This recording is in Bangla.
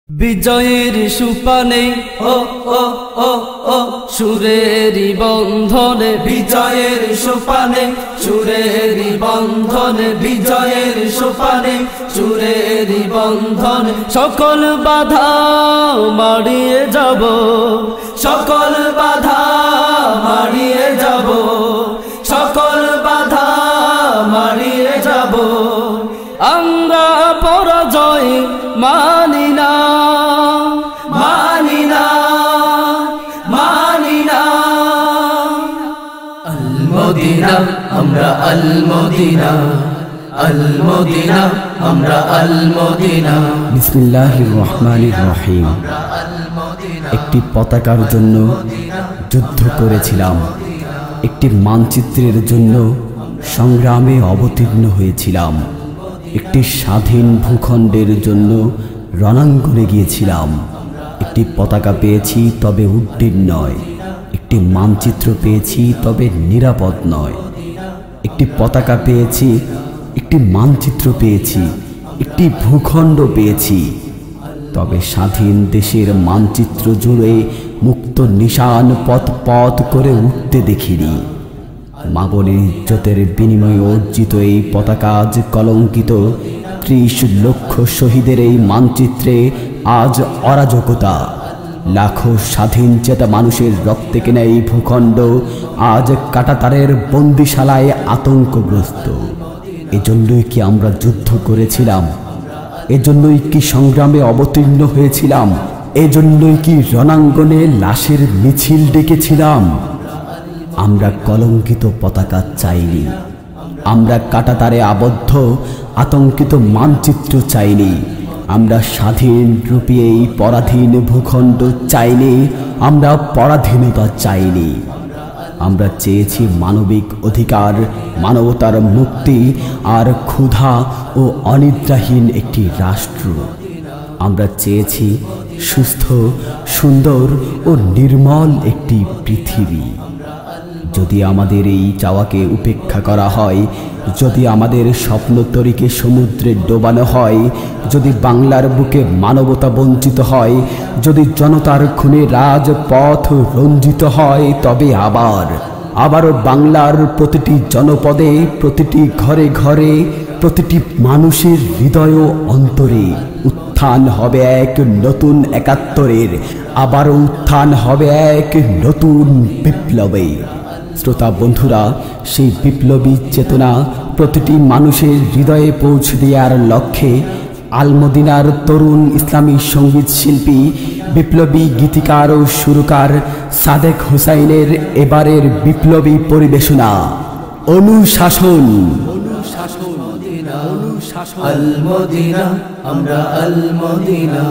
বিজয়ের সুপানে ও ও ও ও সুরেরি বন্ধনে, বিজয়ের সুপানে সুরেরি বন্ধনে, বিজয়ের সুপানে সুরেরি বন্ধনে। সকল বাধা মারিয়ে যাব, সকল বাধা মারিয়ে যাব, সকল বাধা মারিয়ে যাব। আমরা পরাজয় মানি না, মানি না, মানি না। আল মদিনা আমরা আল মদিনা, আল মদিনা আমরা আল মদিনা। বিসমিল্লাহির রহমানির রহিম। একটি পতাকার জন্য যুদ্ধ করেছিলাম, একটি মানচিত্রের জন্য সংগ্রামে অবতীর্ণ হয়েছিলাম, একটি স্বাধীন ভূখণ্ডের জন্য রণাঙ্গনে গিয়েছিলাম। একটি পতাকা পেয়েছি তবে উড্ডীন নয়, একটি মানচিত্র পেয়েছি তবে নিরাপদ নয়। একটি পতাকা পেয়েছি, একটি মানচিত্র পেয়েছি, একটি ভূখণ্ড পেয়েছি, তবে স্বাধীন দেশের মানচিত্র জুড়ে মুক্ত নিশান পথ পথ করে উঠতে দেখিনি। মা বোনের ইজ্জতের বিনিময়ে অর্জিত এই পতাকা আজ কলঙ্কিত। ৩০ লক্ষ শহীদের এই মানচিত্রে আজ অরাজকতা। লাখো স্বাধীন চেতা মানুষের রক্তে কেনা এই ভূখণ্ড আজ কাঁটাতারের বন্দিশালায় আতঙ্কগ্রস্ত। এজন্যই কি আমরা যুদ্ধ করেছিলাম? এজন্যই কি সংগ্রামে অবতীর্ণ হয়েছিলাম? এজন্যই কি রণাঙ্গনে লাশের মিছিল ডেকেছিলাম? আমরা কলঙ্কিত পতাকা চাইনি, আমরা কাঁটাতারে আবদ্ধ আতঙ্কিত মানচিত্র চাইনি, আমরা স্বাধীন রূপে এই পরাধীন ভূখণ্ড চাইনি, আমরা পরাধীনতা চাইনি। আমরা চেয়েছি মানবিক অধিকার, মানবতার মুক্তি আর ক্ষুধা ও অনিদ্রাহীন একটি রাষ্ট্র। আমরা চেয়েছি সুস্থ, সুন্দর ও নির্মল একটি পৃথিবী। যদি আমাদের এই চাওয়াকে উপেক্ষা করা হয়, যদি আমাদের স্বপ্নতরীকে সমুদ্রে ডোবানো হয়, যদি বাংলার বুকে মানবতা বঞ্চিত হয়, যদি জনতার খুনে রাজপথ রঞ্জিত হয়, তবে আবারও বাংলার প্রতিটি জনপদে, প্রতিটি ঘরে ঘরে, প্রতিটি মানুষের হৃদয় ও অন্তরে উত্থান হবে এক নতুন একাত্তরের, আবারও উত্থান হবে এক নতুন বিপ্লবের। শ্রোতা বন্ধুরা, সেই বিপ্লবী চেতনা প্রতিটি মানুষের হৃদয়ে পৌঁছে দেওয়ার লক্ষ্যে আল মদিনার তরুণ ইসলামী সঙ্গীত শিল্পী, বিপ্লবী গীতিকার ও সুরকার সাদেক হোসাইনের এবারের বিপ্লবী পরিবেশনা অনুশাসন। আল মদিনা আমরা আল মদিনা।